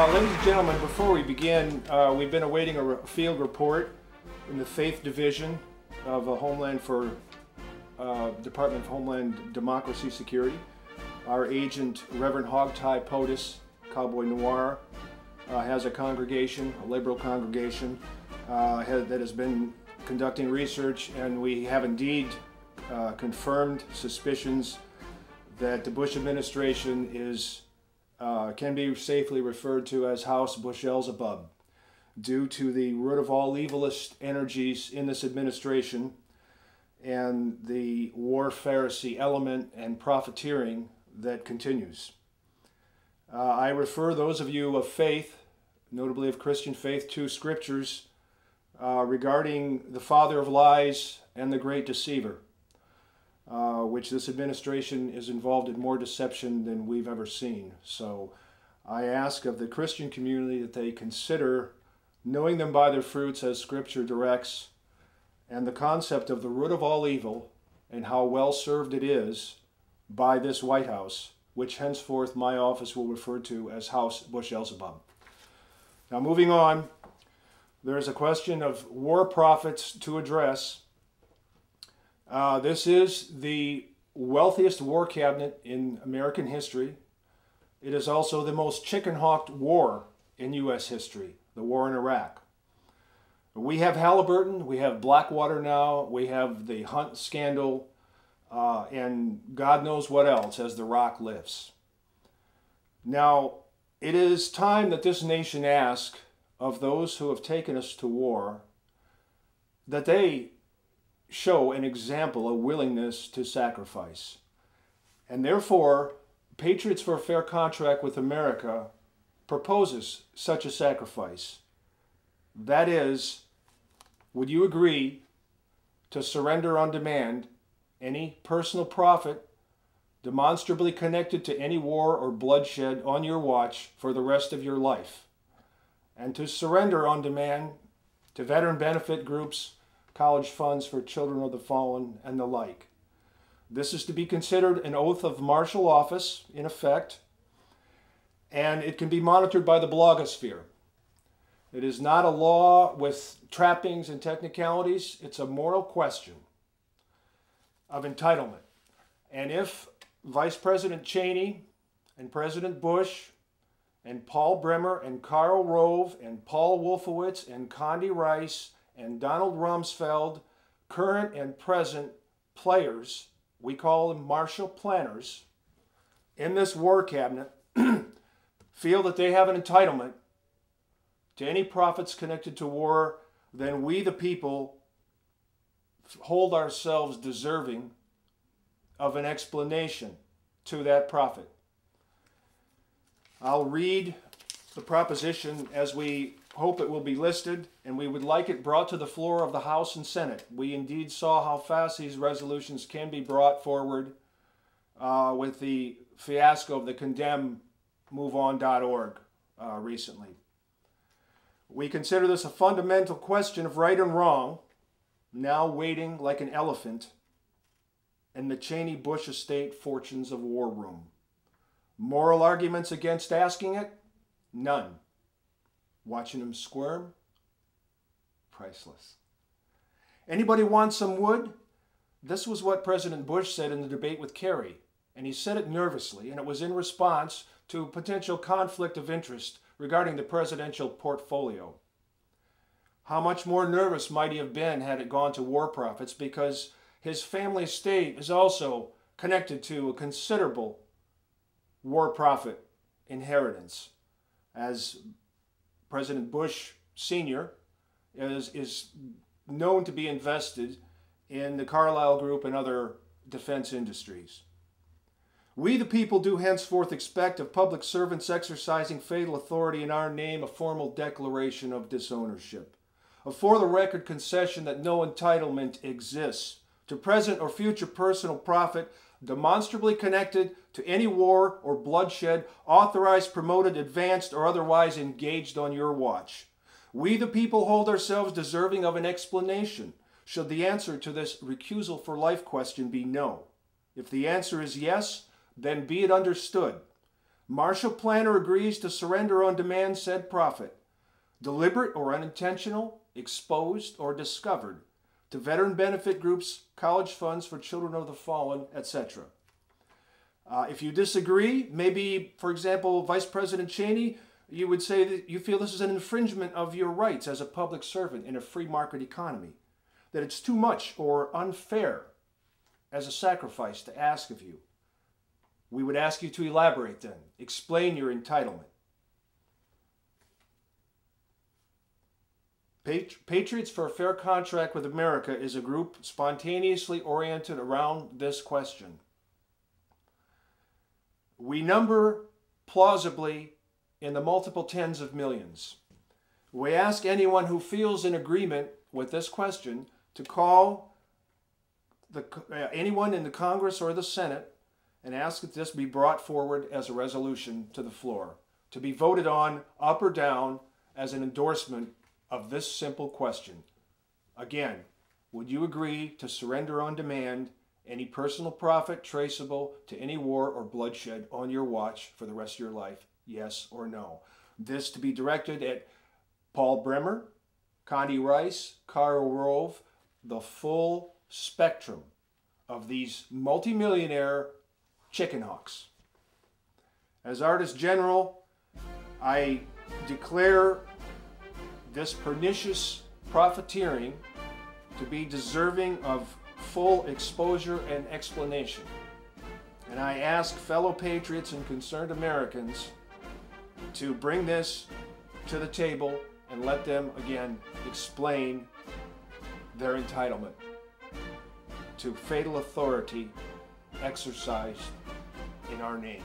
Ladies and gentlemen, before we begin, we've been awaiting a field report in the Faith Division of Department of Homeland Democracy Security. Our agent, Reverend Hogtie POTUS, Cowboy Noir, has a congregation, a liberal congregation, that has been conducting research, and we have indeed confirmed suspicions that the Bush administration can be safely referred to as House Bush-Elzebub, due to the root of all evilest energies in this administration and the war Pharisee element and profiteering that continues. I refer those of you of faith, notably of Christian faith, to scriptures regarding the father of lies and the great deceiver, which this administration is involved in more deception than we've ever seen. So I ask of the Christian community that they consider knowing them by their fruits as Scripture directs, and the concept of the root of all evil and how well served it is by this White House, which henceforth my office will refer to as House Bush-Elzebub. Now, moving on, there is a question of war profits to address. This is the wealthiest war cabinet in American history. It is also the most chicken-hawked war in U.S. history, the war in Iraq. We have Halliburton, we have Blackwater now, we have the Hunt scandal, and God knows what else as the rock lifts. Now, it is time that this nation ask of those who have taken us to war that they show an example of willingness to sacrifice. And therefore, Patriots for a Fair Contract with America proposes such a sacrifice. That is, would you agree to surrender on demand any personal profit demonstrably connected to any war or bloodshed on your watch for the rest of your life, and to surrender on demand to veteran benefit groups, college funds for children of the fallen, and the like? This is to be considered an oath of martial office, in effect, and it can be monitored by the blogosphere. It is not a law with trappings and technicalities. It's a moral question of entitlement. And if Vice President Cheney and President Bush and Paul Bremer and Karl Rove and Paul Wolfowitz and Condi Rice and Donald Rumsfeld, current and present players, we call them Marshall planners, in this war cabinet, feel that they have an entitlement to any profits connected to war, then we the people hold ourselves deserving of an explanation to that profit. I'll read the proposition as we hope it will be listed, and we would like it brought to the floor of the House and Senate. We indeed saw how fast these resolutions can be brought forward with the fiasco of the condemnmoveon.org recently. We consider this a fundamental question of right and wrong, now waiting like an elephant in the Cheney-Bush estate fortunes of war room. Moral arguments against asking it? None. Watching them squirm? Priceless. Anybody want some wood? This was what President Bush said in the debate with Kerry, and he said it nervously, and it was in response to potential conflict of interest regarding the presidential portfolio. How much more nervous might he have been had it gone to war profits, because his family estate is also connected to a considerable war profit inheritance, as President Bush Sr. is known to be invested in the Carlyle Group and other defense industries. We the people do henceforth expect of public servants exercising fatal authority in our name a formal declaration of disownership, a for the record concession that no entitlement exists to present or future personal profit demonstrably connected to any war or bloodshed authorized, promoted, advanced, or otherwise engaged on your watch. We the people hold ourselves deserving of an explanation should the answer to this recusal for life question be no. If the answer is yes, then be it understood Marshall Planner agrees to surrender on demand said profit, deliberate or unintentional, exposed or discovered, to veteran benefit groups, college funds for children of the fallen, etc. If you disagree, maybe, for example, Vice President Cheney, you would say that you feel this is an infringement of your rights as a public servant in a free market economy, that it's too much or unfair as a sacrifice to ask of you. We would ask you to elaborate then. Explain your entitlement. Patriots for a Fair Contract with America is a group spontaneously oriented around this question. We number plausibly in the multiple tens of millions. We ask anyone who feels in agreement with this question to call anyone in the Congress or the Senate and ask that this be brought forward as a resolution to the floor, to be voted on up or down as an endorsement of this simple question. Again, would you agree to surrender on demand any personal profit traceable to any war or bloodshed on your watch for the rest of your life? Yes or no? This to be directed at Paul Bremer, Condi Rice, Karl Rove, the full spectrum of these multimillionaire chicken hawks. As Artist General, I declare this pernicious profiteering to be deserving of full exposure and explanation. And I ask fellow patriots and concerned Americans to bring this to the table and let them again explain their entitlement to fatal authority exercised in our name.